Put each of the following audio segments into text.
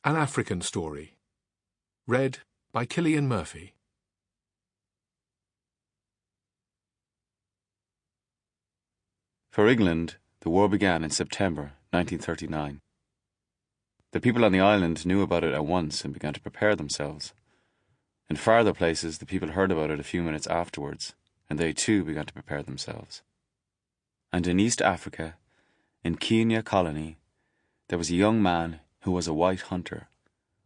An African Story. Read by Killian Murphy. For England, the war began in September 1939. The people on the island knew about it at once and began to prepare themselves. In farther places, the people heard about it a few minutes afterwards, and they too began to prepare themselves. And in East Africa, in Kenya colony, there was a young man who was a white hunter,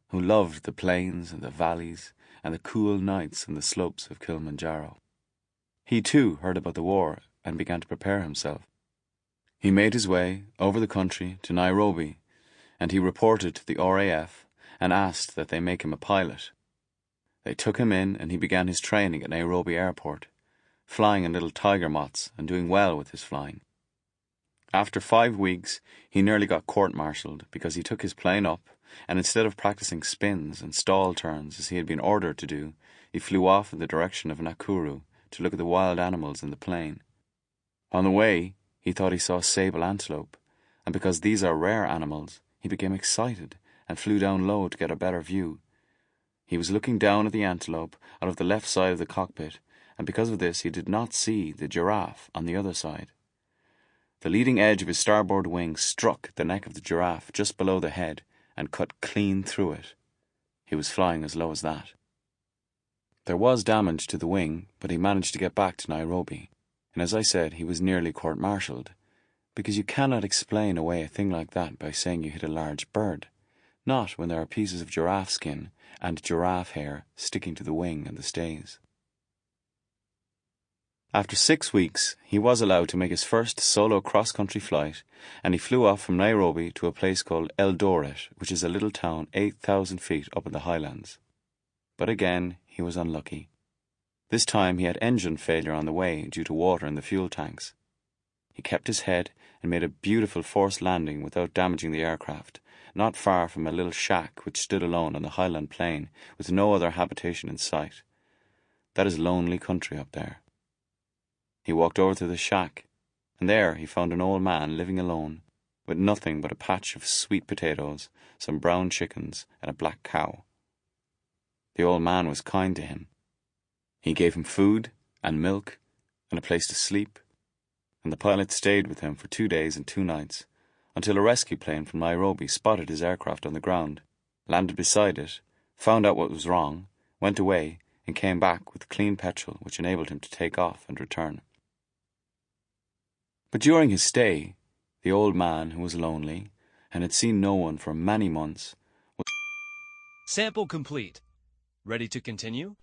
who loved the plains and the valleys and the cool nights on the slopes of Kilimanjaro. He too heard about the war and began to prepare himself. He made his way over the country to Nairobi, and he reported to the RAF and asked that they make him a pilot. They took him in and he began his training at Nairobi Airport, flying in little tiger moths and doing well with his flying. After 5 weeks, he nearly got court-martialed because he took his plane up and instead of practicing spins and stall turns as he had been ordered to do, he flew off in the direction of Nakuru to look at the wild animals in the plain. On the way, he thought he saw a sable antelope, and because these are rare animals, he became excited and flew down low to get a better view. He was looking down at the antelope out of the left side of the cockpit, and because of this he did not see the giraffe on the other side. The leading edge of his starboard wing struck the neck of the giraffe just below the head and cut clean through it. He was flying as low as that. There was damage to the wing, but he managed to get back to Nairobi, and as I said, he was nearly court-martialed, because you cannot explain away a thing like that by saying you hit a large bird, not when there are pieces of giraffe skin and giraffe hair sticking to the wing and the stays. After 6 weeks, he was allowed to make his first solo cross-country flight, and he flew off from Nairobi to a place called Eldoret, which is a little town 8,000 feet up in the highlands. But again, he was unlucky. This time he had engine failure on the way due to water in the fuel tanks. He kept his head and made a beautiful forced landing without damaging the aircraft, not far from a little shack which stood alone on the highland plain with no other habitation in sight. That is lonely country up there. He walked over to the shack, and there he found an old man living alone, with nothing but a patch of sweet potatoes, some brown chickens, and a black cow. The old man was kind to him. He gave him food and milk and a place to sleep, and the pilot stayed with him for 2 days and 2 nights, until a rescue plane from Nairobi spotted his aircraft on the ground, landed beside it, found out what was wrong, went away, and came back with clean petrol which enabled him to take off and return. But during his stay, the old man, who was lonely and had seen no one for many months, Sample complete. Ready to continue?